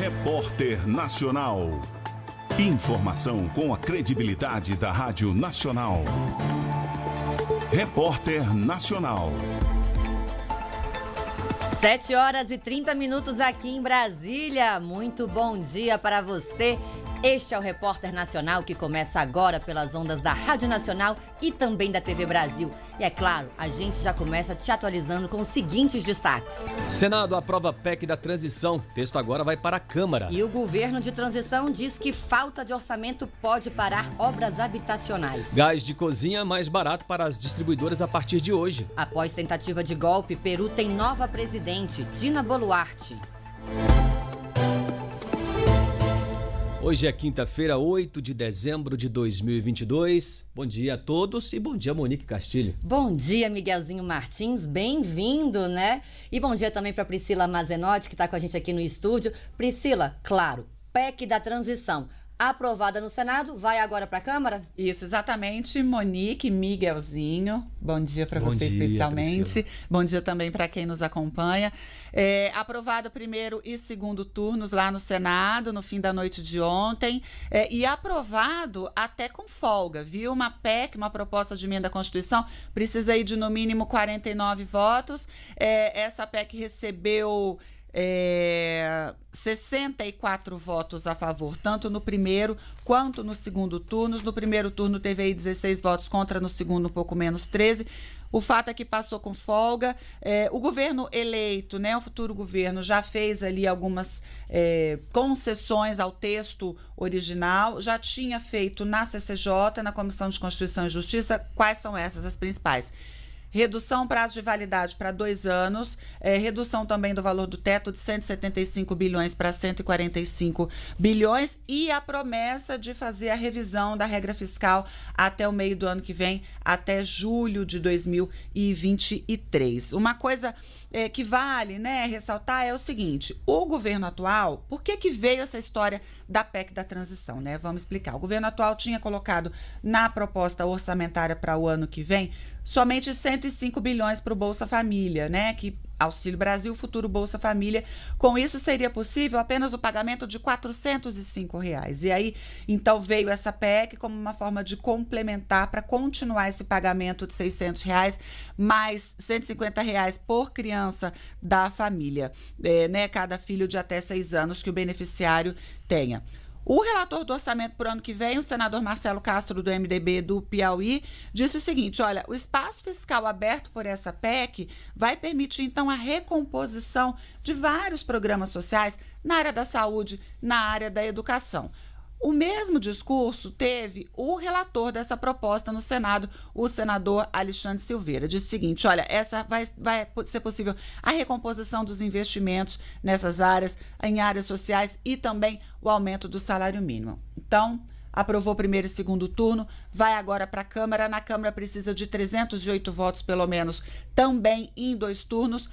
Repórter Nacional. Informação com a credibilidade da Rádio Nacional. Repórter Nacional. 7h30 aqui em Brasília. Muito bom dia para você. Este é o Repórter Nacional que começa agora pelas ondas da Rádio Nacional e também da TV Brasil. E é claro, a gente já começa te atualizando com os seguintes destaques. Senado aprova PEC da transição. O texto agora vai para a Câmara. E o governo de transição diz que falta de orçamento pode parar obras habitacionais. Gás de cozinha mais barato para as distribuidoras a partir de hoje. Após tentativa de golpe, Peru tem nova presidente, Dina Boluarte. Hoje é quinta-feira, 8 de dezembro de 2022. Bom dia a todos e bom dia, Monique Castilho. Bom dia, Miguelzinho Martins. Bem-vindo, né? E bom dia também para Priscila Mazenotti, que está com a gente aqui no estúdio. Priscila, claro, PEC da transição. Aprovada no Senado, vai agora para a Câmara? Isso, exatamente. Monique, Miguelzinho, bom dia para você especialmente. Priscila. Bom dia também para quem nos acompanha. Aprovado primeiro e segundo turnos lá no Senado, no fim da noite de ontem. E aprovado até com folga, viu? Uma PEC, uma proposta de emenda à Constituição, precisa aí de no mínimo 49 votos. Essa PEC recebeu 64 votos a favor, tanto no primeiro quanto no segundo turnos. No primeiro turno teve aí 16 votos contra, no segundo um pouco menos 13. O fato é que passou com folga. O governo eleito, né, o futuro governo, já fez ali algumas concessões ao texto original, já tinha feito na CCJ, na Comissão de Constituição e Justiça. Quais são essas as principais? Redução prazo de validade para 2 anos, redução também do valor do teto de 175 bilhões para 145 bilhões e a promessa de fazer a revisão da regra fiscal até o meio do ano que vem, até julho de 2023. Uma coisa que vale, né, ressaltar é o seguinte: o governo atual, por que veio essa história da PEC da transição, né? Vamos explicar. O governo atual tinha colocado na proposta orçamentária para o ano que vem somente 105 bilhões para o Bolsa Família, né? Que Auxílio Brasil, futuro Bolsa Família. Com isso, seria possível apenas o pagamento de R$ 405. E aí, então, veio essa PEC como uma forma de complementar para continuar esse pagamento de R$ 600, mais R$ 150 por criança da família, né? Cada filho de até 6 anos que o beneficiário tenha. O relator do orçamento para o ano que vem, o senador Marcelo Castro, do MDB do Piauí, disse o seguinte: olha, o espaço fiscal aberto por essa PEC vai permitir, então, a recomposição de vários programas sociais na área da saúde, na área da educação. O mesmo discurso teve o relator dessa proposta no Senado, o senador Alexandre Silveira. Disse o seguinte: olha, essa vai ser possível a recomposição dos investimentos nessas áreas, em áreas sociais e também o aumento do salário mínimo. Então, aprovou primeiro e segundo turno, vai agora para a Câmara. Na Câmara precisa de 308 votos, pelo menos, também em 2 turnos.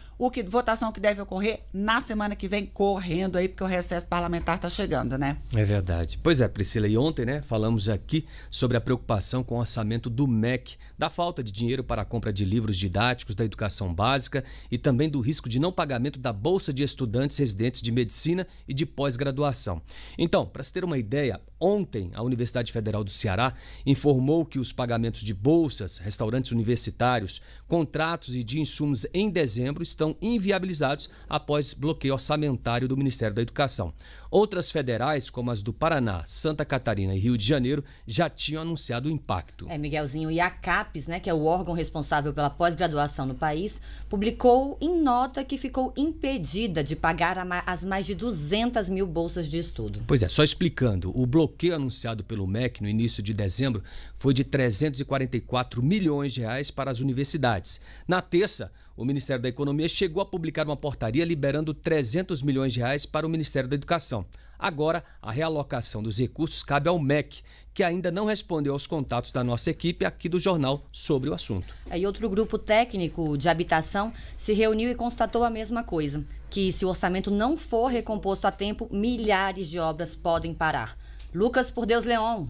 Votação que deve ocorrer na semana que vem, correndo aí, porque o recesso parlamentar está chegando, né? É verdade. Pois é, Priscila, e ontem, né, falamos aqui sobre a preocupação com o orçamento do MEC, da falta de dinheiro para a compra de livros didáticos da educação básica e também do risco de não pagamento da Bolsa de Estudantes residentes de medicina e de pós-graduação. Então, para se ter uma ideia, ontem a Universidade Federal do Ceará informou que os pagamentos de bolsas, restaurantes universitários, contratos e de insumos em dezembro estão inviabilizados após bloqueio orçamentário do Ministério da Educação. Outras federais, como as do Paraná, Santa Catarina e Rio de Janeiro, já tinham anunciado o impacto. Miguelzinho, e a CAPES, né, que é o órgão responsável pela pós-graduação no país, publicou em nota que ficou impedida de pagar as mais de 200 mil bolsas de estudo. Pois é, só explicando, o bloqueio anunciado pelo MEC no início de dezembro foi de 344 milhões de reais para as universidades. Na terça, o Ministério da Economia chegou a publicar uma portaria liberando 300 milhões de reais para o Ministério da Educação. Agora, a realocação dos recursos cabe ao MEC, que ainda não respondeu aos contatos da nossa equipe aqui do jornal sobre o assunto. E outro grupo técnico de habitação se reuniu e constatou a mesma coisa, que se o orçamento não for recomposto a tempo, milhares de obras podem parar. Lucas Por Deus Leon.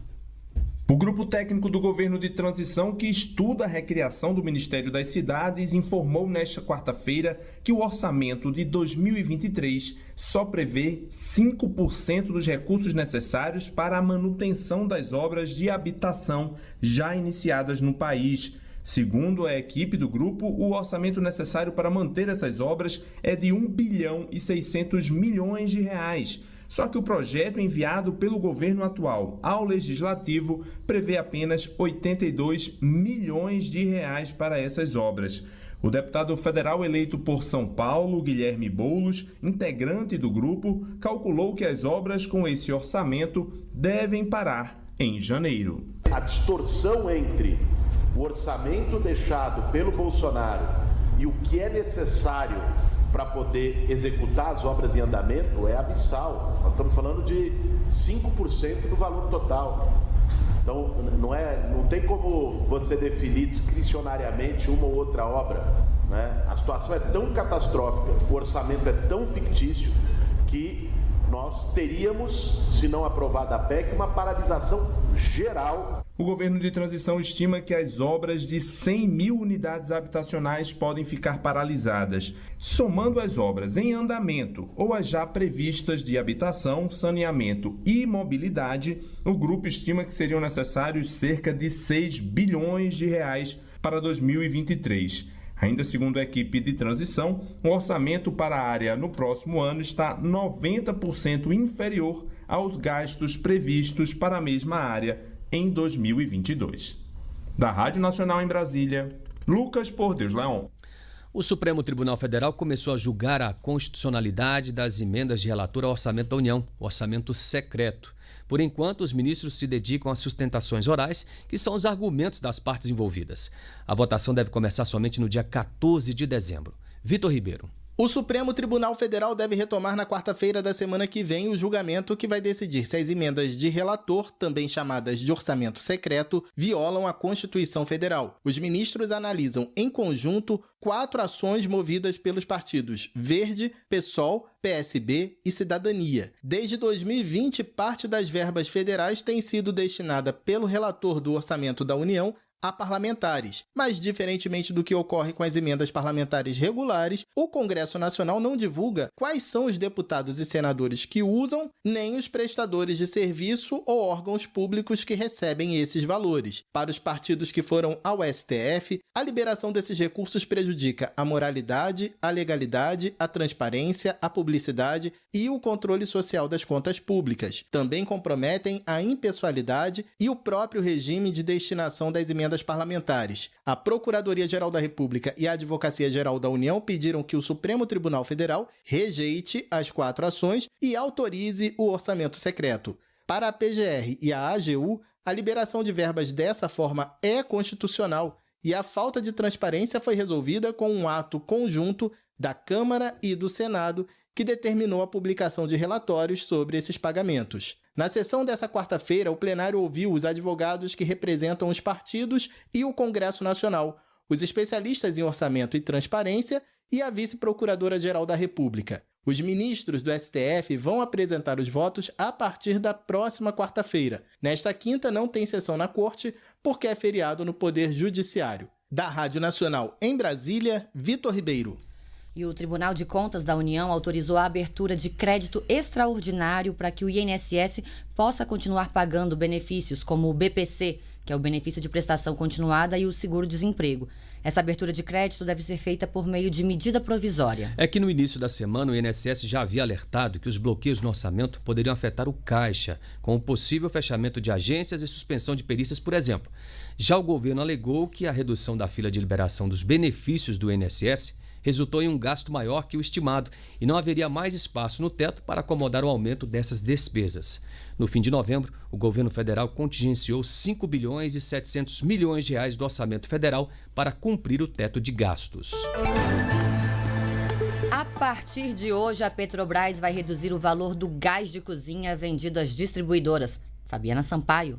O grupo técnico do governo de transição que estuda a recriação do Ministério das Cidades informou nesta quarta-feira que o orçamento de 2023 só prevê 5% dos recursos necessários para a manutenção das obras de habitação já iniciadas no país. Segundo a equipe do grupo, o orçamento necessário para manter essas obras é de 1 bilhão e 600 milhões de reais. Só que o projeto enviado pelo governo atual ao Legislativo prevê apenas 82 milhões de reais para essas obras. O deputado federal eleito por São Paulo, Guilherme Boulos, integrante do grupo, calculou que as obras com esse orçamento devem parar em janeiro. A distorção entre o orçamento deixado pelo Bolsonaro e o que é necessário para poder executar as obras em andamento é abissal. Nós estamos falando de 5% do valor total. Então, não tem como você definir discricionariamente uma ou outra obra, né? A situação é tão catastrófica, o orçamento é tão fictício que nós teríamos, se não aprovada a PEC, uma paralisação geral. O governo de transição estima que as obras de 100 mil unidades habitacionais podem ficar paralisadas. Somando as obras em andamento ou as já previstas de habitação, saneamento e mobilidade, o grupo estima que seriam necessários cerca de 6 bilhões de reais para 2023. Ainda segundo a equipe de transição, o orçamento para a área no próximo ano está 90% inferior aos gastos previstos para a mesma área em 2022. Da Rádio Nacional em Brasília, Lucas Por Deus Leão. O Supremo Tribunal Federal começou a julgar a constitucionalidade das emendas de relator ao Orçamento da União, o orçamento secreto. Por enquanto, os ministros se dedicam às sustentações orais, que são os argumentos das partes envolvidas. A votação deve começar somente no dia 14 de dezembro. Vitor Ribeiro. O Supremo Tribunal Federal deve retomar na quarta-feira da semana que vem o julgamento que vai decidir se as emendas de relator, também chamadas de orçamento secreto, violam a Constituição Federal. Os ministros analisam, em conjunto, 4 ações movidas pelos partidos Verde, PSOL, PSB e Cidadania. Desde 2020, parte das verbas federais tem sido destinada pelo relator do Orçamento da União a parlamentares, mas diferentemente do que ocorre com as emendas parlamentares regulares, o Congresso Nacional não divulga quais são os deputados e senadores que usam, nem os prestadores de serviço ou órgãos públicos que recebem esses valores. Para os partidos que foram ao STF, a liberação desses recursos prejudica a moralidade, a legalidade, a transparência, a publicidade e o controle social das contas públicas. Também comprometem a impessoalidade e o próprio regime de destinação das emendas parlamentares. A Procuradoria-Geral da República e a Advocacia-Geral da União pediram que o Supremo Tribunal Federal rejeite as 4 ações e autorize o orçamento secreto. Para a PGR e a AGU, a liberação de verbas dessa forma é constitucional e a falta de transparência foi resolvida com um ato conjunto da Câmara e do Senado que determinou a publicação de relatórios sobre esses pagamentos. Na sessão dessa quarta-feira, o plenário ouviu os advogados que representam os partidos e o Congresso Nacional, os especialistas em orçamento e transparência e a vice-procuradora-geral da República. Os ministros do STF vão apresentar os votos a partir da próxima quarta-feira. Nesta quinta não tem sessão na Corte, porque é feriado no Poder Judiciário. Da Rádio Nacional em Brasília, Vitor Ribeiro. E o Tribunal de Contas da União autorizou a abertura de crédito extraordinário para que o INSS possa continuar pagando benefícios como o BPC, que é o benefício de prestação continuada, e o seguro-desemprego. Essa abertura de crédito deve ser feita por meio de medida provisória. É que no início da semana o INSS já havia alertado que os bloqueios no orçamento poderiam afetar o caixa, com o possível fechamento de agências e suspensão de perícias, por exemplo. Já o governo alegou que a redução da fila de liberação dos benefícios do INSS resultou em um gasto maior que o estimado e não haveria mais espaço no teto para acomodar o aumento dessas despesas. No fim de novembro, o governo federal contingenciou 5 bilhões e 700 milhões de reais do orçamento federal para cumprir o teto de gastos. A partir de hoje, a Petrobras vai reduzir o valor do gás de cozinha vendido às distribuidoras. Fabiana Sampaio.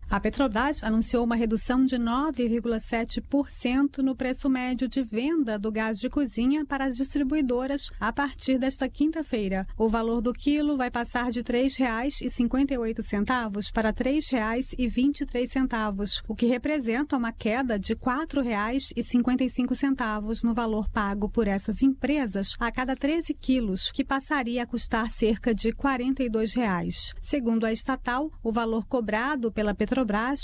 A Petrobras anunciou uma redução de 9,7% no preço médio de venda do gás de cozinha para as distribuidoras a partir desta quinta-feira. O valor do quilo vai passar de R$ 3,58 para R$ 3,23, o que representa uma queda de R$ 4,55 no valor pago por essas empresas a cada 13 quilos, que passaria a custar cerca de R$ 42. Segundo a estatal, o valor cobrado pela Petrobras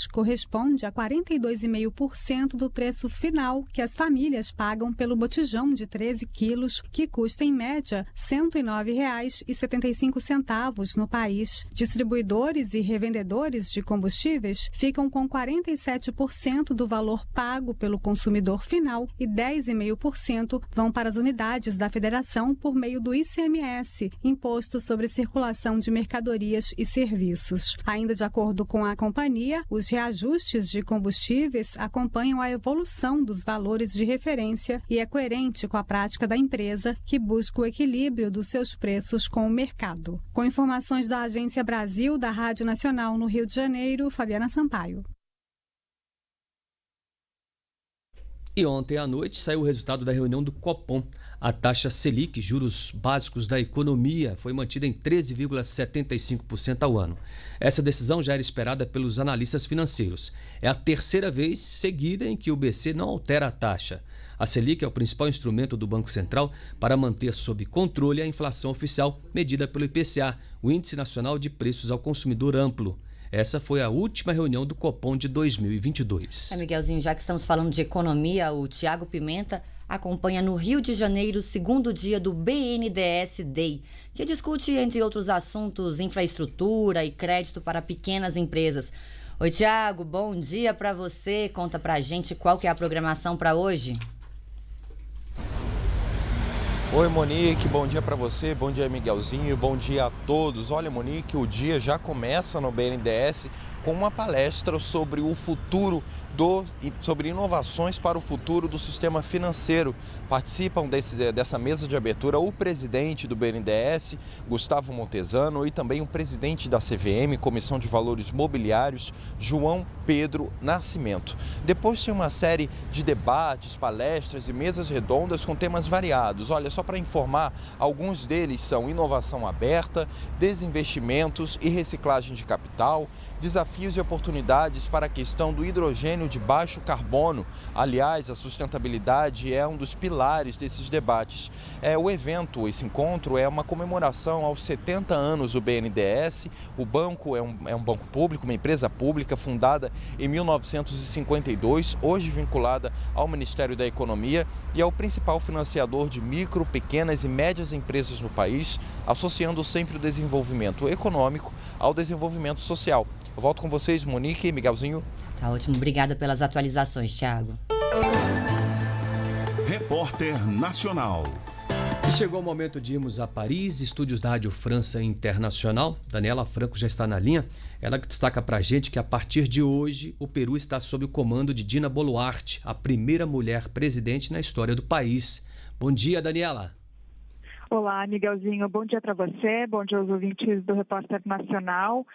corresponde a 42,5% do preço final que as famílias pagam pelo botijão de 13 quilos, que custa em média R$ 109,75 no país. Distribuidores e revendedores de combustíveis ficam com 47% do valor pago pelo consumidor final e 10,5% vão para as unidades da federação por meio do ICMS, Imposto sobre Circulação de Mercadorias e Serviços. Ainda de acordo com a companhia, os reajustes de combustíveis acompanham a evolução dos valores de referência e é coerente com a prática da empresa, que busca o equilíbrio dos seus preços com o mercado. Com informações da Agência Brasil da Rádio Nacional no Rio de Janeiro, Fabiana Sampaio. E ontem à noite saiu o resultado da reunião do Copom. A taxa Selic, juros básicos da economia, foi mantida em 13,75% ao ano. Essa decisão já era esperada pelos analistas financeiros. É a terceira vez seguida em que o BC não altera a taxa. A Selic é o principal instrumento do Banco Central para manter sob controle a inflação oficial medida pelo IPCA, o Índice Nacional de Preços ao Consumidor Amplo. Essa foi a última reunião do Copom de 2022. Miguelzinho, já que estamos falando de economia, o Tiago Pimenta acompanha no Rio de Janeiro o segundo dia do BNDES Day, que discute, entre outros assuntos, infraestrutura e crédito para pequenas empresas. Oi, Tiago, bom dia para você. Conta pra gente qual que é a programação para hoje. Oi, Monique, bom dia para você, bom dia, Miguelzinho, bom dia a todos. Olha, Monique, o dia já começa no BNDES com uma palestra sobre o futuro sobre inovações para o futuro do sistema financeiro. Participam dessa mesa de abertura o presidente do BNDES, Gustavo Montesano, e também o presidente da CVM, Comissão de Valores Mobiliários, João Pedro Nascimento. Depois tem uma série de debates, palestras e mesas redondas com temas variados. Olha, só para informar, alguns deles são inovação aberta, desinvestimentos e reciclagem de capital, desafios e oportunidades para a questão do hidrogênio de baixo carbono. Aliás, a sustentabilidade é um dos pilares desses debates. O evento, esse encontro, é uma comemoração aos 70 anos do BNDES. O banco é um banco público, uma empresa pública fundada em 1952, hoje vinculada ao Ministério da Economia, e é o principal financiador de micro, pequenas e médias empresas no país, associando sempre o desenvolvimento econômico ao desenvolvimento social. Eu volto com vocês, Monique e Miguelzinho. Tá ótimo, obrigada pelas atualizações, Thiago. Repórter Nacional. E chegou o momento de irmos a Paris, estúdios da Rádio França Internacional. Daniela Franco já está na linha. Ela destaca pra gente que a partir de hoje o Peru está sob o comando de Dina Boluarte, a primeira mulher presidente na história do país. Bom dia, Daniela. Olá, Miguelzinho. Bom dia para você, bom dia aos ouvintes do Repórter Nacional.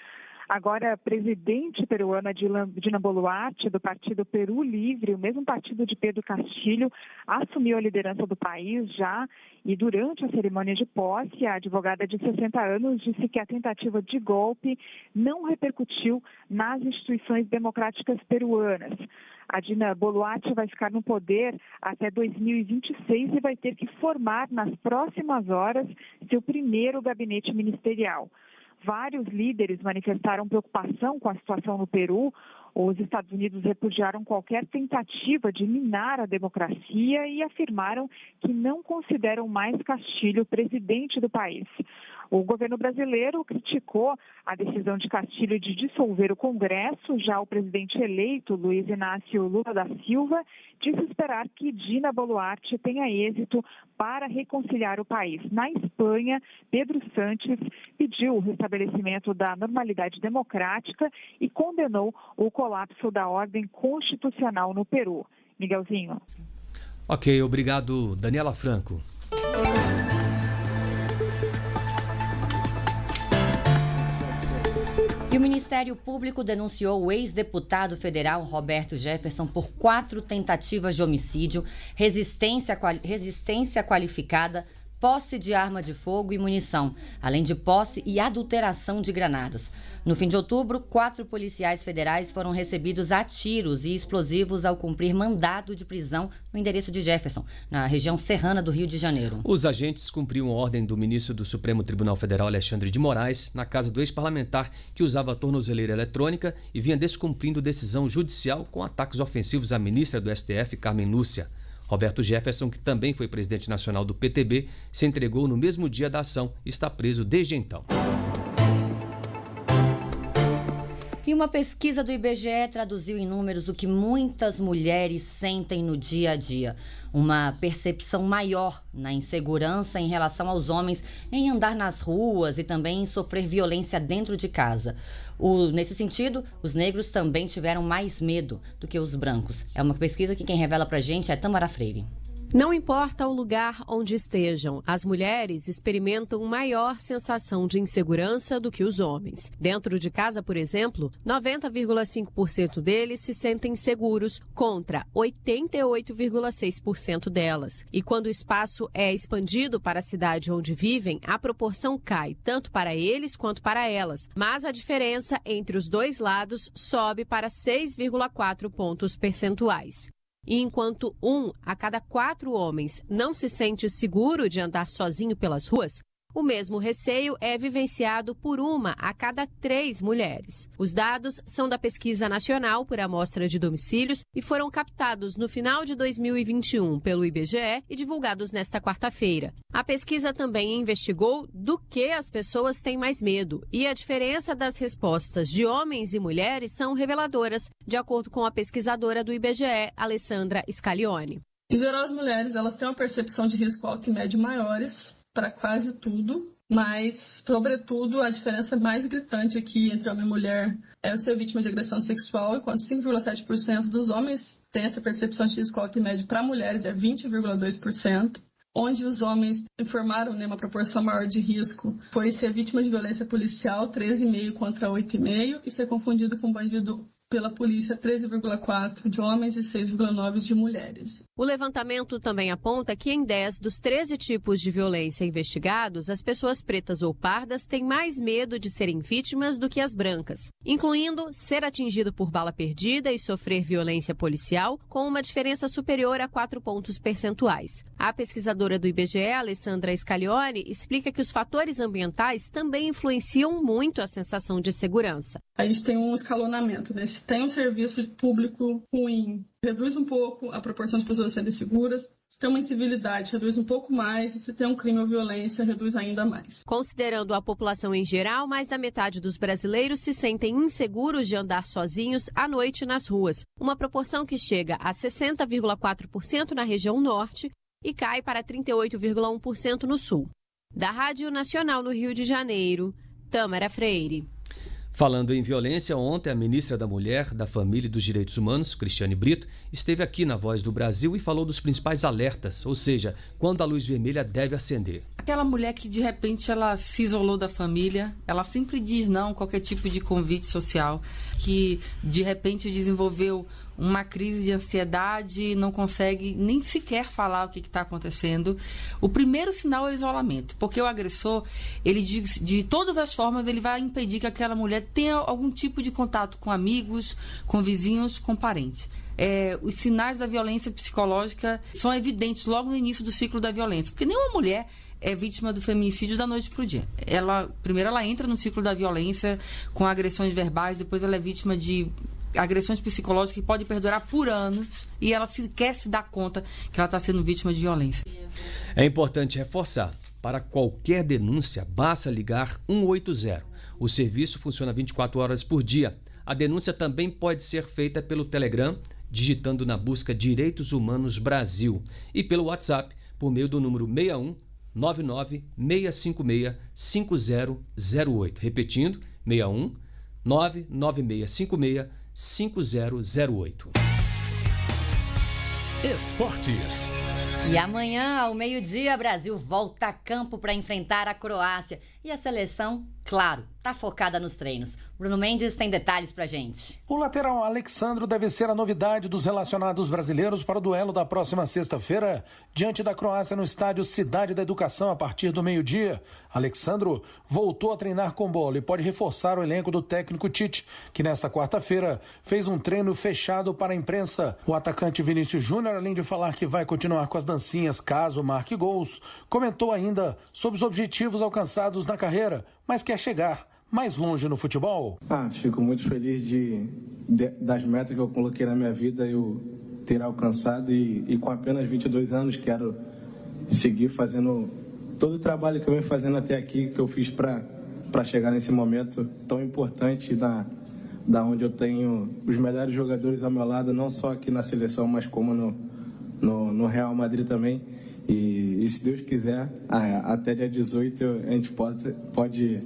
Agora, a presidente peruana Dina Boluarte, do partido Peru Livre, o mesmo partido de Pedro Castilho, assumiu a liderança do país já, e durante a cerimônia de posse, a advogada de 60 anos disse que a tentativa de golpe não repercutiu nas instituições democráticas peruanas. A Dina Boluarte vai ficar no poder até 2026 e vai ter que formar nas próximas horas seu primeiro gabinete ministerial. Vários líderes manifestaram preocupação com a situação no Peru. Os Estados Unidos repudiaram qualquer tentativa de minar a democracia e afirmaram que não consideram mais Castilho presidente do país. O governo brasileiro criticou a decisão de Castilho de dissolver o Congresso. Já o presidente eleito, Luiz Inácio Lula da Silva, disse esperar que Dina Boluarte tenha êxito para reconciliar o país. Na Espanha, Pedro Sánchez pediu o restabelecimento da normalidade democrática e condenou o colapso da ordem constitucional no Peru. Miguelzinho. Ok, obrigado, Daniela Franco. E o Ministério Público denunciou o ex-deputado federal Roberto Jefferson por 4 tentativas de homicídio, resistência qualificada, posse de arma de fogo e munição, além de posse e adulteração de granadas. No fim de outubro, 4 policiais federais foram recebidos a tiros e explosivos ao cumprir mandado de prisão no endereço de Jefferson, na região serrana do Rio de Janeiro. Os agentes cumpriam ordem do ministro do Supremo Tribunal Federal, Alexandre de Moraes, na casa do ex-parlamentar que usava a tornozeleira eletrônica e vinha descumprindo decisão judicial com ataques ofensivos à ministra do STF, Carmen Lúcia. Roberto Jefferson, que também foi presidente nacional do PTB, se entregou no mesmo dia da ação e está preso desde então. E uma pesquisa do IBGE traduziu em números o que muitas mulheres sentem no dia a dia. Uma percepção maior na insegurança em relação aos homens em andar nas ruas e também em sofrer violência dentro de casa. Nesse sentido, os negros também tiveram mais medo do que os brancos. É uma pesquisa que quem revela pra gente é Tamara Freire. Não importa o lugar onde estejam, as mulheres experimentam maior sensação de insegurança do que os homens. Dentro de casa, por exemplo, 90,5% deles se sentem seguros, contra 88,6% delas. E quando o espaço é expandido para a cidade onde vivem, a proporção cai, tanto para eles quanto para elas. Mas a diferença entre os dois lados sobe para 6,4 pontos percentuais. E enquanto 1 a cada 4 homens não se sente seguro de andar sozinho pelas ruas, o mesmo receio é vivenciado por 1 a cada 3 mulheres. Os dados são da Pesquisa Nacional por Amostra de Domicílios e foram captados no final de 2021 pelo IBGE e divulgados nesta quarta-feira. A pesquisa também investigou do que as pessoas têm mais medo e a diferença das respostas de homens e mulheres são reveladoras, de acordo com a pesquisadora do IBGE, Alessandra Scaglione. Em geral, as mulheres elas têm uma percepção de risco alto e médio maiores para quase tudo, mas, sobretudo, a diferença mais gritante aqui entre homem e mulher é o ser vítima de agressão sexual, enquanto 5,7% dos homens têm essa percepção de risco alto e médio, para mulheres é 20,2%. Onde os homens informaram uma proporção maior de risco foi ser vítima de violência policial, 13,5% contra 8,5%, e ser confundido com bandido pela polícia, 13,4% de homens e 6,9% de mulheres. O levantamento também aponta que em 10 dos 13 tipos de violência investigados, as pessoas pretas ou pardas têm mais medo de serem vítimas do que as brancas, incluindo ser atingido por bala perdida e sofrer violência policial, com uma diferença superior a 4 pontos percentuais. A pesquisadora do IBGE, Alessandra Scaglione, explica que os fatores ambientais também influenciam muito a sensação de segurança. A gente tem um escalonamento, né? Se tem um serviço público ruim, reduz um pouco a proporção de pessoas serem seguras. Se tem uma incivilidade, reduz um pouco mais. E se tem um crime ou violência, reduz ainda mais. Considerando a população em geral, mais da metade dos brasileiros se sentem inseguros de andar sozinhos à noite nas ruas. Uma proporção que chega a 60,4% na região norte e cai para 38,1% no sul. Da Rádio Nacional no Rio de Janeiro, Tamara Freire. Falando em violência, ontem a ministra da Mulher, da Família e dos Direitos Humanos, Cristiane Brito, esteve aqui na Voz do Brasil e falou dos principais alertas, ou seja, quando a luz vermelha deve acender. Aquela mulher que de repente ela se isolou da família, ela sempre diz não a qualquer tipo de convite social, que de repente desenvolveu uma crise de ansiedade, não consegue nem sequer falar o que está acontecendo. O primeiro sinal é o isolamento, porque o agressor, ele de todas as formas, ele vai impedir que aquela mulher tenha algum tipo de contato com amigos, com vizinhos, com parentes. Os sinais da violência psicológica são evidentes logo no início do ciclo da violência, porque nenhuma mulher é vítima do feminicídio da noite para o dia. Primeiro ela entra no ciclo da violência com agressões verbais, depois ela é vítima de agressões psicológicas que podem perdurar por anos e ela sequer se dá conta que ela está sendo vítima de violência. É importante reforçar, para qualquer denúncia, basta ligar 180. O serviço funciona 24 horas por dia. A denúncia também pode ser feita pelo Telegram, digitando na busca Direitos Humanos Brasil, e pelo WhatsApp, por meio do número 61 99 656 5008. Repetindo, 61 99656 5008. Esportes. E amanhã, ao meio-dia, Brasil volta a campo para enfrentar a Croácia. E a seleção, claro, tá focada nos treinos. Bruno Mendes tem detalhes pra gente. O lateral Alexandro deve ser a novidade dos relacionados brasileiros para o duelo da próxima sexta-feira, diante da Croácia no estádio Cidade da Educação, a partir do meio-dia. Alexandro voltou a treinar com bola e pode reforçar o elenco do técnico Tite, que nesta quarta-feira fez um treino fechado para a imprensa. O atacante Vinícius Júnior, além de falar que vai continuar com as dancinhas caso marque gols, comentou ainda sobre os objetivos alcançados na carreira, mas quer chegar mais longe no futebol. Fico muito feliz das metas que eu coloquei na minha vida eu ter alcançado e com apenas 22 anos quero seguir fazendo todo o trabalho que eu venho fazendo até aqui, que eu fiz para chegar nesse momento tão importante da onde eu tenho os melhores jogadores ao meu lado, não só aqui na seleção, mas como no Real Madrid também. E se Deus quiser, até dia 18 a gente pode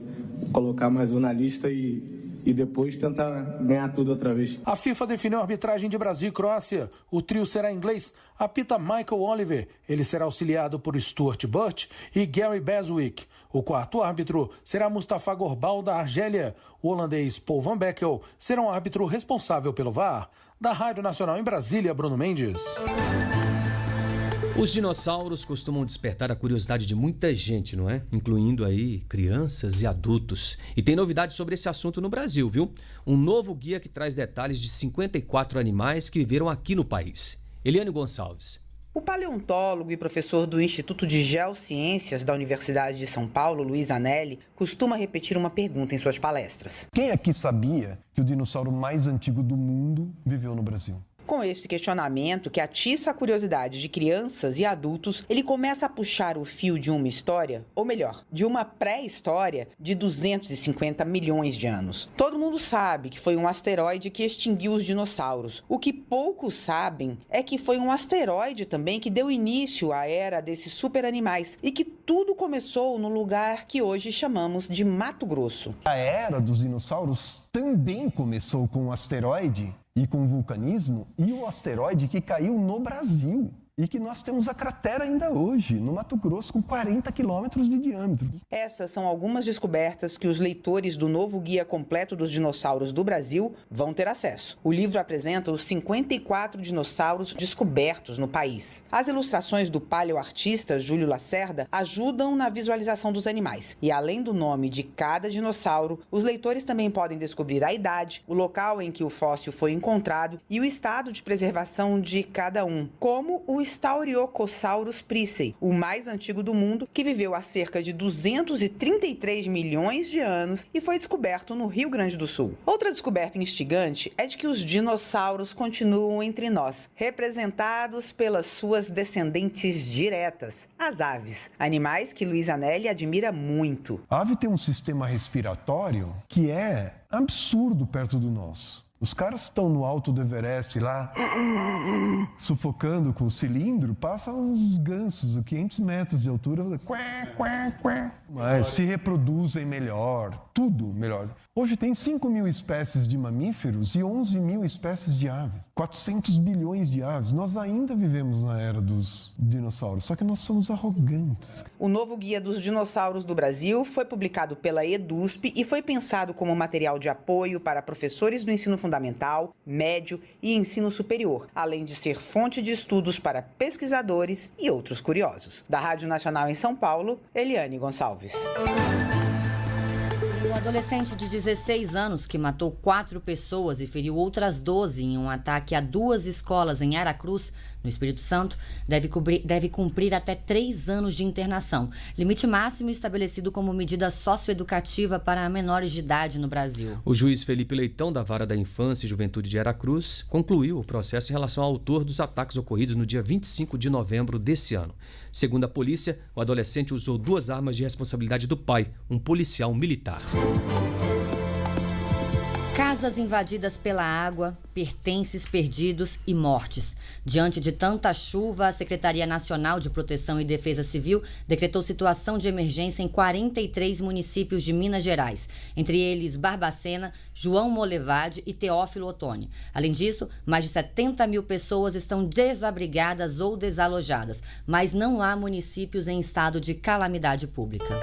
colocar mais um na lista e depois tentar ganhar tudo outra vez. A FIFA definiu a arbitragem de Brasil e Croácia. O trio será inglês. Apita Michael Oliver. Ele será auxiliado por Stuart Burt e Gary Beswick. O quarto árbitro será Mustafa Gorbal, da Argélia. O holandês Paul van Beckel será um árbitro responsável pelo VAR. Da Rádio Nacional em Brasília, Bruno Mendes. Os dinossauros costumam despertar a curiosidade de muita gente, não é? Incluindo aí crianças e adultos. E tem novidades sobre esse assunto no Brasil, viu? Um novo guia que traz detalhes de 54 animais que viveram aqui no país. Eliane Gonçalves. O paleontólogo e professor do Instituto de Geociências da Universidade de São Paulo, Luiz Anelli, costuma repetir uma pergunta em suas palestras. Quem aqui sabia que o dinossauro mais antigo do mundo viveu no Brasil? Com esse questionamento que atiça a curiosidade de crianças e adultos, ele começa a puxar o fio de uma história, ou melhor, de uma pré-história de 250 milhões de anos. Todo mundo sabe que foi um asteroide que extinguiu os dinossauros. O que poucos sabem é que foi um asteroide também que deu início à era desses superanimais e que tudo começou no lugar que hoje chamamos de Mato Grosso. A era dos dinossauros também começou com um asteroide e com o vulcanismo, e o asteroide que caiu no Brasil. E que nós temos a cratera ainda hoje, no Mato Grosso, com 40 quilômetros de diâmetro. Essas são algumas descobertas que os leitores do novo Guia Completo dos Dinossauros do Brasil vão ter acesso. O livro apresenta os 54 dinossauros descobertos no país. As ilustrações do paleoartista Júlio Lacerda ajudam na visualização dos animais. E além do nome de cada dinossauro, os leitores também podem descobrir a idade, o local em que o fóssil foi encontrado e o estado de preservação de cada um, como o Stauriocosaurus priscei, o mais antigo do mundo, que viveu há cerca de 233 milhões de anos e foi descoberto no Rio Grande do Sul. Outra descoberta instigante é de que os dinossauros continuam entre nós, representados pelas suas descendentes diretas, as aves, animais que Luiz Anelli admira muito. A ave tem um sistema respiratório que é absurdo perto do nosso. Os caras estão no alto do Everest lá, sufocando com o cilindro, passam uns gansos a 500 metros de altura, mas se reproduzem melhor, tudo melhor. Hoje tem 5 mil espécies de mamíferos e 11 mil espécies de aves. 400 bilhões de aves. Nós ainda vivemos na era dos dinossauros, só que nós somos arrogantes. O novo Guia dos Dinossauros do Brasil foi publicado pela EDUSP e foi pensado como material de apoio para professores do ensino fundamental, médio e ensino superior, além de ser fonte de estudos para pesquisadores e outros curiosos. Da Rádio Nacional em São Paulo, Eliane Gonçalves. O adolescente de 16 anos que matou 4 pessoas e feriu outras 12 em um ataque a 2 escolas em Aracruz, no Espírito Santo, deve cumprir até 3 anos de internação, limite máximo estabelecido como medida socioeducativa para menores de idade no Brasil. O juiz Felipe Leitão, da Vara da Infância e Juventude de Aracruz, concluiu o processo em relação ao autor dos ataques ocorridos no dia 25 de novembro desse ano. Segundo a polícia, o adolescente usou 2 armas de responsabilidade do pai, um policial militar. Casas invadidas pela água, pertences perdidos e mortes. Diante de tanta chuva, a Secretaria Nacional de Proteção e Defesa Civil decretou situação de emergência em 43 municípios de Minas Gerais, entre eles Barbacena, João Molevade e Teófilo Otoni. Além disso, mais de 70 mil pessoas estão desabrigadas ou desalojadas, mas não há municípios em estado de calamidade pública.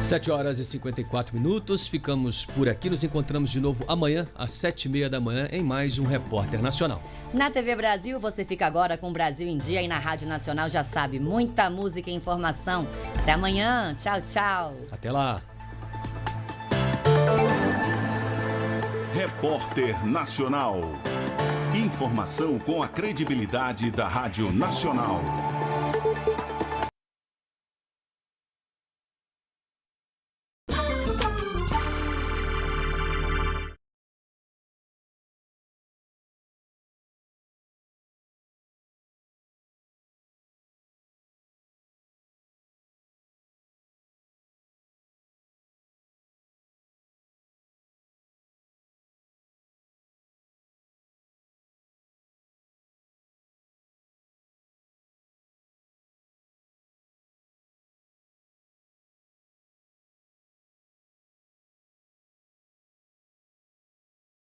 7h54. Ficamos por aqui. Nos encontramos de novo amanhã, às 7h30 da manhã, em mais um Repórter Nacional. Na TV Brasil, você fica agora com o Brasil em Dia e na Rádio Nacional já sabe, muita música e informação. Até amanhã. Tchau, tchau. Até lá. Repórter Nacional. Informação com a credibilidade da Rádio Nacional.